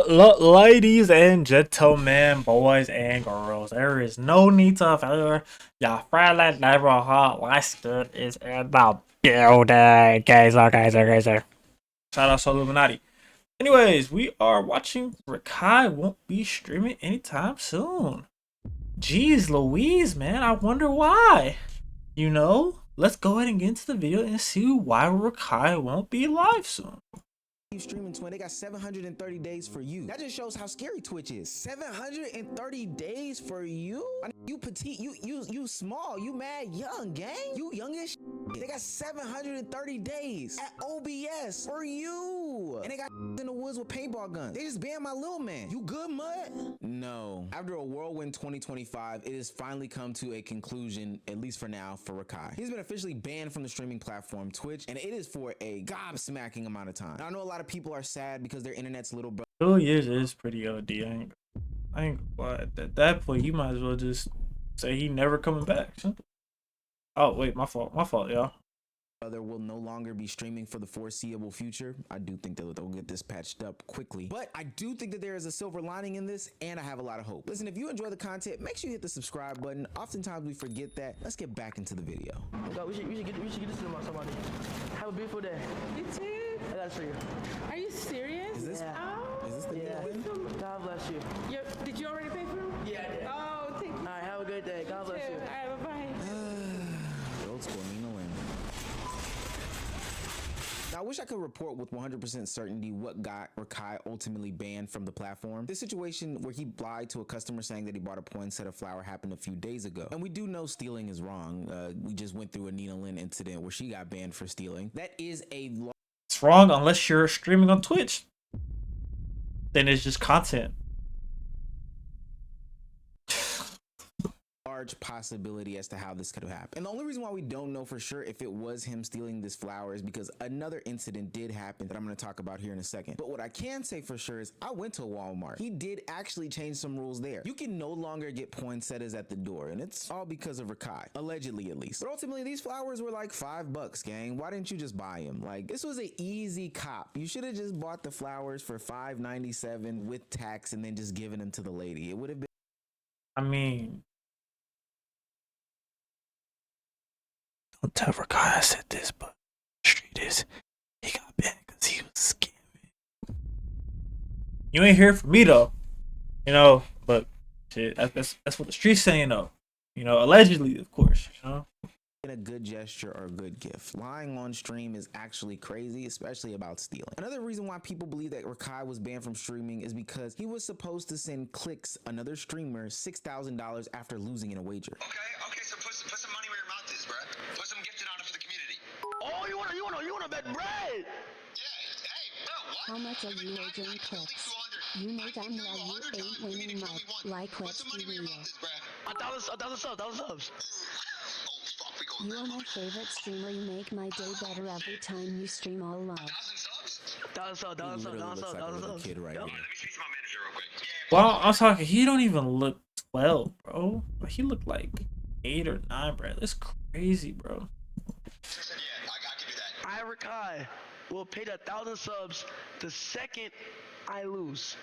Ladies and gentlemen, boys and girls, there is no need to fear. Your friendly neighborhood Western is in the building. Geyser. Shout out to Illuminati. Anyways, we are watching RAKAI won't be streaming anytime soon. Jeez Louise, man, I wonder why. You know, let's go ahead and get into the video and see why RAKAI won't be live soon. Streaming twin, they got 730 days for you. That just shows how scary Twitch is. 730 days for you? You petite, you small, you mad young, gang. You youngish. They got 730 days at OBS for you. And they got in the woods with paintball guns. They just banned my little man. You good, mud? No. After a whirlwind 2025, it has finally come to a conclusion, at least for now, for RAKAI. He's been officially banned from the streaming platform Twitch, and it is for a gobsmacking amount of time. Now, I know a lot of people are sad because their internet's little bro. 2 years is pretty OD. I ain't but at that point you might as well just say he never coming back. Oh wait, my fault, y'all. Brother will no longer be streaming for the foreseeable future. I do think that they'll get this patched up quickly, but I do think that there is a silver lining in this, and I have a lot of hope. Listen, if you enjoy the content, make sure you hit the subscribe button. Oftentimes we forget that. Let's get back into the video. We should get this to somebody. Have a beautiful day. You too? I got it for you. Are you serious? Is this? Oh. Is this the Yeah. God bless you. Did you already pay for them? Yeah. Oh, thank you. All right, have a good day. God bless you. All right, bye-bye. Old school Nina Lynn. Now, I wish I could report with 100% certainty what got RAKAI ultimately banned from the platform. This situation where he lied to a customer saying that he bought a poinsettia flower happened a few days ago. And we do know stealing is wrong. We just went through a Nina Lynn incident where she got banned for stealing. That is a It's wrong unless you're streaming on Twitch. Then it's just content. large possibility as to how this could have happened. And the only reason why we don't know for sure if it was him stealing this flower is because another incident did happen that I'm going to talk about here in a second. But what I can say for sure is I went to Walmart. He did actually change some rules there. You can no longer get poinsettias at the door, and it's all because of RAKAI, allegedly at least. But ultimately, these flowers were like $5, gang. Why didn't you just buy them? Like, this was an easy cop. You should have just bought the flowers for $5.97 with tax and then just given them to the lady. It would have been. I mean, don't tell RAKAI I said this, but the street is he got banned because he was scamming. You ain't hear from me though, you know. But shit, that's what the street's saying though. You know, allegedly, of course. You know. A good gesture or a good gift. Lying on stream is actually crazy, especially about stealing. Another reason why people believe that RAKAI was banned from streaming is because he was supposed to send Clicks, another streamer, $6,000 after losing in a wager. Okay, so put some money where your mouth is, bruh. Put some gifted on it for the community. Oh, you wanna bet bread? Yeah, hey, bro, what? How much are you wagering Clicks? You know damn well you ain't winning much. Like, let's be real. $1,000 subs. You are my favorite streamer. You make my day better every time you stream all love. 1,000 subs. Kid right here. Let me speak to my manager real quick. Well, I'm talking. He don't even look 12, bro. He looked like 8 or 9, bro. That's crazy, bro. Yeah, I can do that. I, RAKAI, will pay the 1,000 subs the second I lose.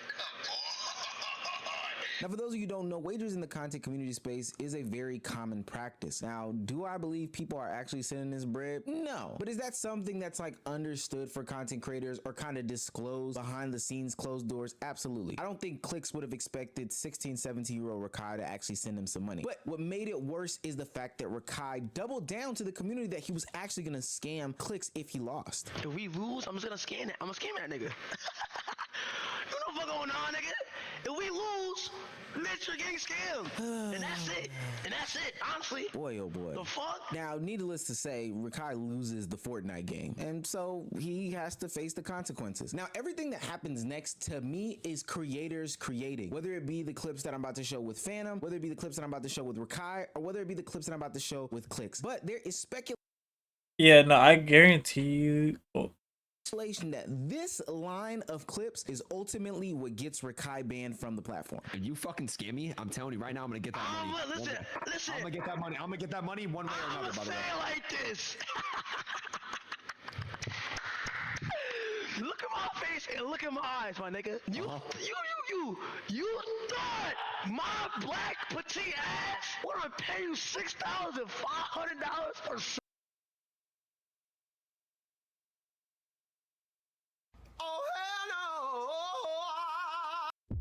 Now, for those of you who don't know, wagers in the content community space is a very common practice. Now, do I believe people are actually sending this bread? No. But is that something that's like understood for content creators or kind of disclosed behind the scenes, closed doors? Absolutely. I don't think Clicks would have expected 16, 17-year-old RAKAI to actually send him some money. But what made it worse is the fact that RAKAI doubled down to the community that he was actually going to scam Clicks if he lost. If we lose, I'm just gonna scan it. I'm gonna scam that nigga. You know what's going on, nigga? If we lose, Mitch, you're getting scammed. And that's it. Honestly. Boy, oh boy. The fuck? Now, needless to say, RAKAI loses the Fortnite game, and so he has to face the consequences. Now, everything that happens next to me is creators creating, whether it be the clips that I'm about to show with Phantom, whether it be the clips that I'm about to show with RAKAI, or whether it be the clips that I'm about to show with Clicks. But there is speculation. Yeah, no, I guarantee you. Oh. That this line of clips is ultimately what gets RAKAI banned from the platform. Are you fucking scam me? I'm telling you right now, I'm gonna get that money. Listen. I'm gonna get that money. I'm gonna get that money one way or another, by the way. Say it like this. Look at my my face and look in my eyes, my nigga. You thought my black petite ass would have paid you $6,500 for? Oh hell no!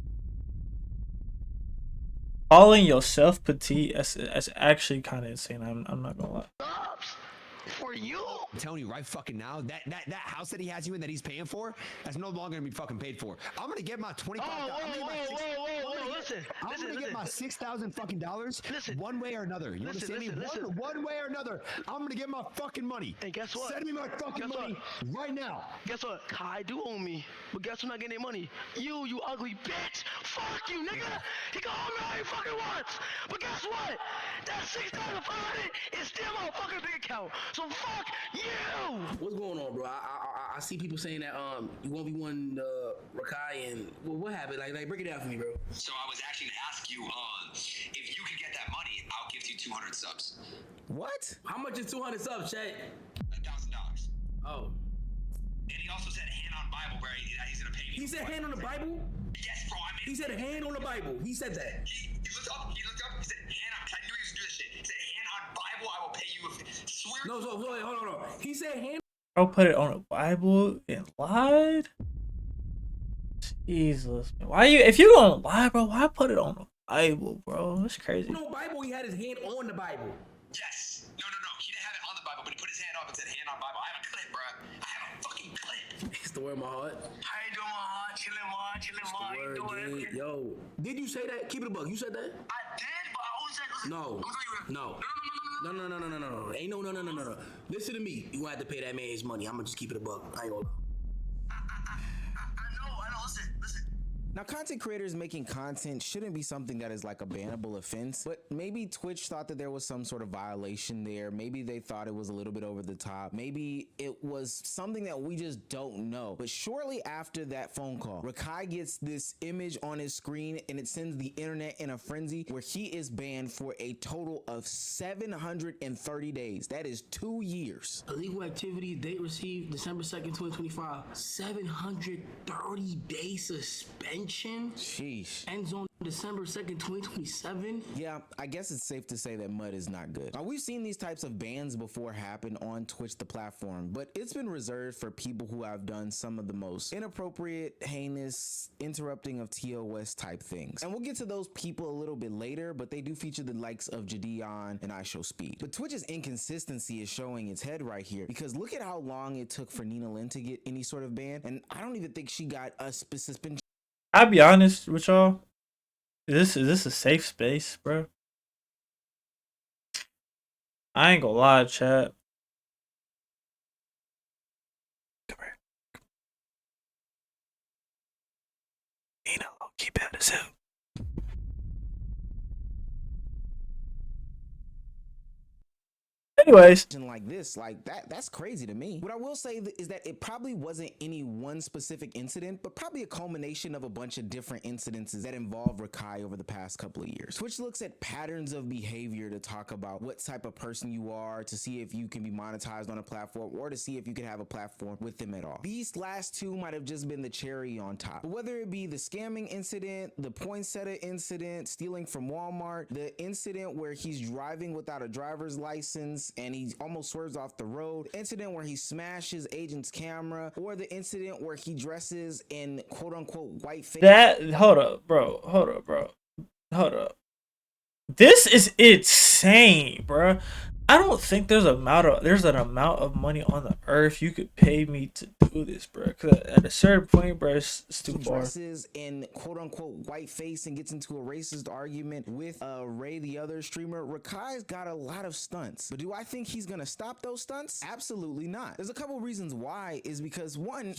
Calling yourself petite, that's actually kind of insane. I'm not gonna lie. Subs for you. I'm telling you right fucking now, that house that he has you in that he's paying for, that's no longer gonna be fucking paid for. I'm gonna get my 25. Listen. I'm gonna get my $6,000 fucking dollars. Listen. One way or another. You understand me? One way or another. I'm gonna get my fucking money. And guess what? Send me my fucking money right now. Guess what? Kai do owe me, but guess who's not getting their money? You ugly bitch. Fuck you, nigga. He can owe me all he fucking wants. But guess what? That $6,500 is still my fucking bank account. So fuck you. What's going on, bro? I see people saying that you 1v1 RAKAI and what happened? Like break it down for me, bro. So I was actually gonna ask you, if you could get that money, I'll give you 200 subs. What? How much is 200 subs, chat? $1,000. Oh. And he also said hand on Bible, bro. He's gonna pay me. He said hand on the Bible? Yes, bro. I mean, He said hand on the Bible. He said that. He looked up. He said hand on. I knew he was doing this shit. He said hand on Bible. I will pay you. Swear. No, so wait, hold on. He said hand. Bro, put it on a Bible and lied. Jesus, man. Why you? If you gonna lie, bro, why put it on the Bible, bro? That's crazy. No Bible. He had his hand on the Bible. Yes. No. He didn't have it on the Bible, but he put his hand up and said hand on Bible. I have a clip, bro. I have a fucking clip. It's the word of my heart. How you doing, my heart? Chilling, ma. How you doing? Dude. Yo, did you say that? Keep it a buck. You said that? I did, but I always said. No. No. No. Ain't no. Listen to me. You gonna have to pay that man his money. I'm gonna just keep it a buck. I ain't gonna. I know. Listen. Now, content creators making content shouldn't be something that is like a bannable offense, but maybe Twitch thought that there was some sort of violation there. Maybe they thought it was a little bit over the top. Maybe it was something that we just don't know. But shortly after that phone call, RAKAI gets this image on his screen and it sends the internet in a frenzy where he is banned for a total of 730 days. That is 2 years. Illegal activity, date received December 2nd, 2025. 730 day suspension. Sheesh. Ends on December 2nd, 2027. Yeah, I guess it's safe to say that mud is not good. Now, we've seen these types of bans before happen on Twitch, the platform, but it's been reserved for people who have done some of the most inappropriate, heinous, interrupting of TOS type things. And we'll get to those people a little bit later, but they do feature the likes of Jadion and iShowSpeed. But Twitch's inconsistency is showing its head right here, because look at how long it took for Nina Lynn to get any sort of ban, and I don't even think she got a suspension. I'll be honest with y'all. Is this a safe space, bro? I ain't gonna lie, chat. Come here. Nina, keep out of suit. Anyways, like this, like that's crazy to me. What I will say is that it probably wasn't any one specific incident, but probably a culmination of a bunch of different incidences that involve RAKAI over the past couple of years. Twitch looks at patterns of behavior to talk about what type of person you are, to see if you can be monetized on a platform, or to see if you can have a platform with them at all. These last two might have just been the cherry on top. But whether it be the scamming incident, the poinsettia incident, stealing from Walmart, the incident where he's driving without a driver's license and he almost swerves off the road, incident where he smashes agent's camera, or the incident where he dresses in quote unquote white face. hold up, bro. This is insane, bro. I don't think there's an amount of money on the earth you could pay me to do this, bro. Cause at a certain point, bro, it's too far. Dresses in quote unquote white face and gets into a racist argument with Ray, the other streamer. RAKAI's got a lot of stunts, but do I think he's gonna stop those stunts? Absolutely not. There's a couple reasons why. Is because one,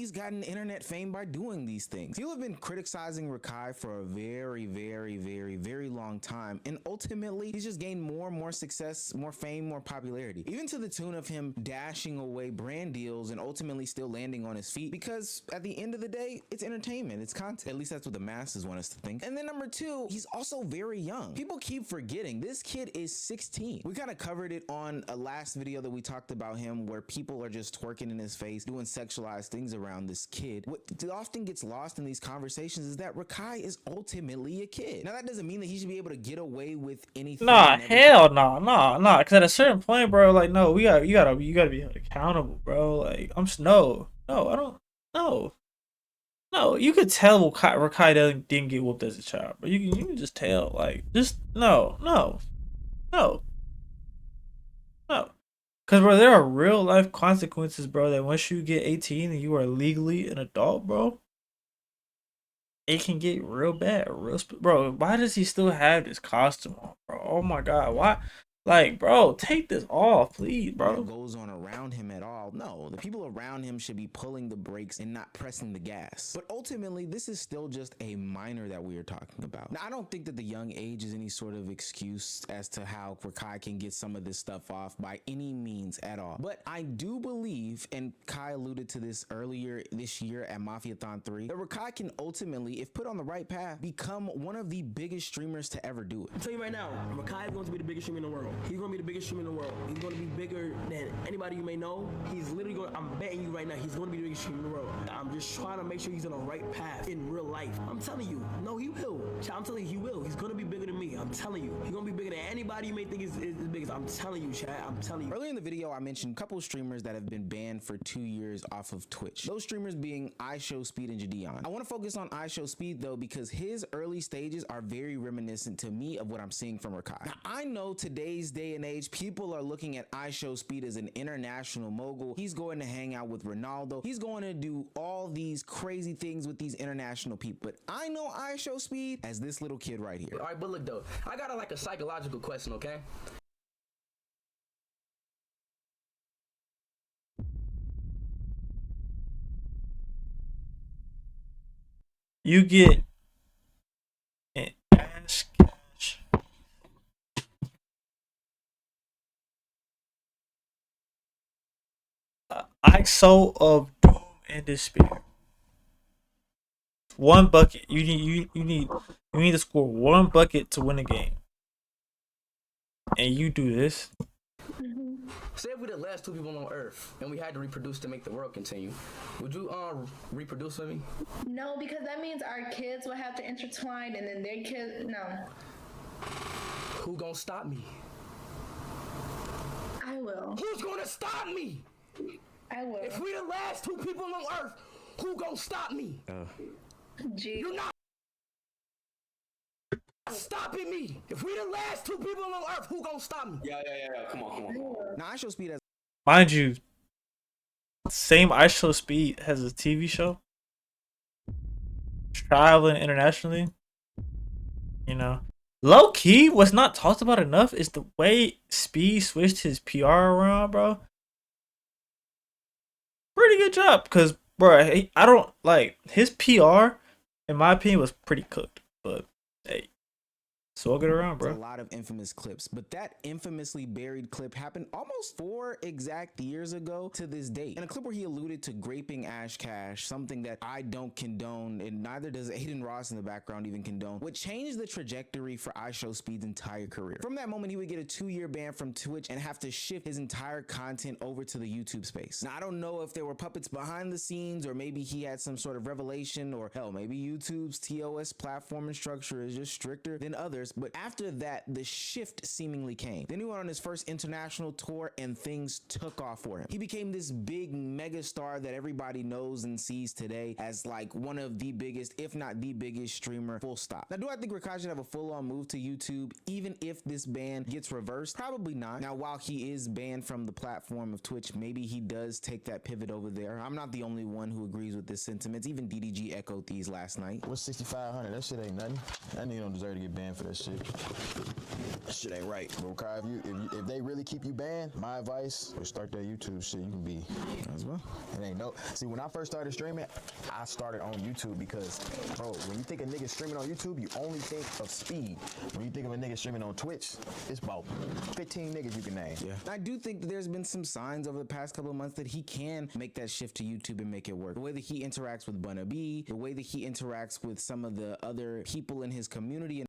he's gotten internet fame by doing these things. People have been criticizing RAKAI for a very long time, and ultimately he's just gained more and more success, more fame, more popularity, even to the tune of him dashing away brand deals and ultimately still landing on his feet, because at the end of the day, it's entertainment, it's content. At least that's what the masses want us to think. And then number two, he's also very young. People keep forgetting this kid is 16. We kind of covered it on a last video that we talked about him, where people are just twerking in his face, doing sexualized things around this kid. What often gets lost in these conversations is that RAKAI is ultimately a kid. Now that doesn't mean that he should be able to get away with anything. Nah, hell no, nah. Because at a certain point, bro, like, no, you gotta be held accountable, bro. Like, I don't, no. You could tell RAKAI didn't get whooped as a child, but you can just tell, like, just no. Because, bro, there are real life consequences, bro, that once you get 18 and you are legally an adult, bro, it can get real bad, bro. Why does he still have this costume on, bro? Oh my god, why? Like, bro, take this off, please, bro. What goes on around him at all? No, the people around him should be pulling the brakes and not pressing the gas. But ultimately, this is still just a minor that we are talking about. Now, I don't think that the young age is any sort of excuse as to how RAKAI can get some of this stuff off by any means at all. But I do believe, and Kai alluded to this earlier this year at Mafiathon 3, that RAKAI can ultimately, if put on the right path, become one of the biggest streamers to ever do it. I'm telling you right now, RAKAI is going to be the biggest streamer in the world. He's going to be the biggest streamer in the world. He's going to be bigger than anybody you may know. He's literally going, I'm betting you right now, he's going to be the biggest streamer in the world. I'm just trying to make sure he's on the right path in real life. I'm telling you, no, he will. I'm telling you, he will. He's going to be bigger than me. I'm telling you. He's going to be bigger than anybody you may think is biggest. I'm telling you, Chad. I'm telling you. Earlier in the video, I mentioned a couple of streamers that have been banned for 2 years off of Twitch. Those streamers being iShowSpeed and Jadion. I want to focus on iShowSpeed though, because his early stages are very reminiscent to me of what I'm seeing from RAKAI. Now, I know today's day and age, people are looking at iShowSpeed as an international mogul. He's going to hang out with Ronaldo. He's going to do all these crazy things with these international people. But I know iShowSpeed as this little kid right here. All right, but look though, I got a psychological question, okay? You get an ass cash. ISO of doom and despair. One bucket. You need to score one bucket to win a game. And you do this. Say if we're the last two people on Earth and we had to reproduce to make the world continue, would you reproduce with me? No, because that means our kids will have to intertwine, and then their kids. No, Who gonna stop me? I will. Who's gonna stop me? I will. If we the last two people on Earth, who gonna stop me? Gee. You're not stopping me. If we the last two people on Earth, who gonna stop me? Yeah. Come on. Now iShowSpeed has Mind you, same iShowSpeed has a TV show. Traveling internationally. You know. Low key, what's not talked about enough is the way Speed switched his PR around, bro. Pretty good job, because, bro, I don't, like, his PR, in my opinion, was pretty cooked. But, hey, so I'll get around, bro. a lot of infamous clips, but that infamously buried clip happened almost 4 exact years ago to this date. In a clip where he alluded to graping Ash Cash, something that I don't condone, and neither does Aiden Ross in the background even condone, would change the trajectory for iShowSpeed's entire career. From that moment, he would get a 2-year ban from Twitch and have to shift his entire content over to the YouTube space. Now, I don't know if there were puppets behind the scenes, or maybe he had some sort of revelation, or hell, maybe YouTube's TOS platform and structure is just stricter than others. But after that, the shift seemingly came. Then he went on his first international tour and things took off for him. He became this big mega star that everybody knows and sees today as like one of the biggest, if not the biggest streamer, full stop. Now, do I think RAKAI should have a full-on move to YouTube even if this ban gets reversed? Probably not. Now, while he is banned from the platform of Twitch, maybe he does take that pivot over there. I'm not the only one who agrees with this sentiment. Even DDG echoed these last night. What's 6,500? That shit ain't nothing. That nigga don't deserve to get banned for that shit. shit. That shit ain't right. But Kai, if they really keep you banned, my advice is start that YouTube shit. You can be as well. It ain't no. See, when I first started streaming, I started on YouTube because, bro, when you think a nigga streaming on YouTube, you only think of speed. When you think of a nigga streaming on Twitch, it's about 15 niggas you can name. Yeah. I do think that there's been some signs over the past couple of months that he can make that shift to YouTube and make it work. The way that he interacts with Bunna B, the way that he interacts with some of the other people in his community. And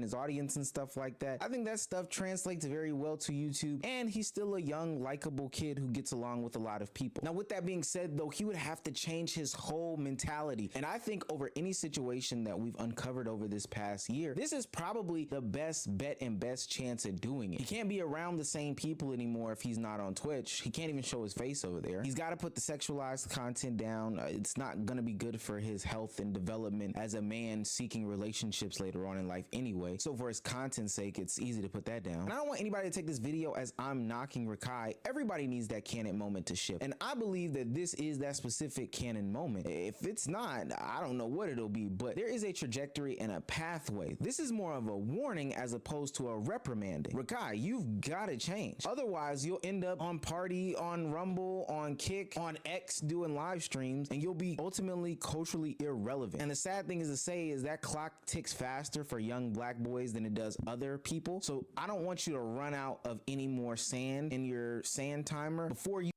his audience and stuff like that. I think that stuff translates very well to YouTube, and he's still a young, likable kid who gets along with a lot of people. Now, with that being said, though, he would have to change his whole mentality, and I think over any situation that we've uncovered over this past year, this is probably the best bet and best chance at doing it. He can't be around the same people anymore if he's not on Twitch. He can't even show his face over there. He's got to put the sexualized content down. It's not gonna be good for his health and development as a man seeking relationships later on in life anyway. So for his content's sake, it's easy to put that down. And I don't want anybody to take this video as I'm knocking RAKAI. Everybody needs that canon moment to shift. And I believe that this is that specific canon moment. If it's not, I don't know what it'll be, but there is a trajectory and a pathway. This is more of a warning as opposed to a reprimanding. RAKAI, you've got to change. Otherwise, you'll end up on Party, on Rumble, on Kick, on X doing live streams, and you'll be ultimately culturally irrelevant. And the sad thing is to say is that clock ticks faster for young black boys than it does other people. So I don't want you to run out of any more sand in your sand timer before you.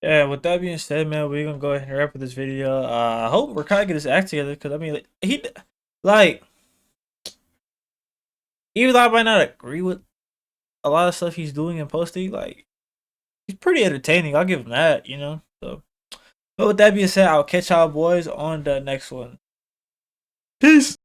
Yeah, with that being said, man, we're gonna go ahead and wrap up this video. I hope RAKAI get his act together, because I mean, he like, even though I might not agree with a lot of stuff he's doing and posting, like, he's pretty entertaining. I'll give him that, you know. So, but with that being said, I'll catch y'all boys on the next one. Peace.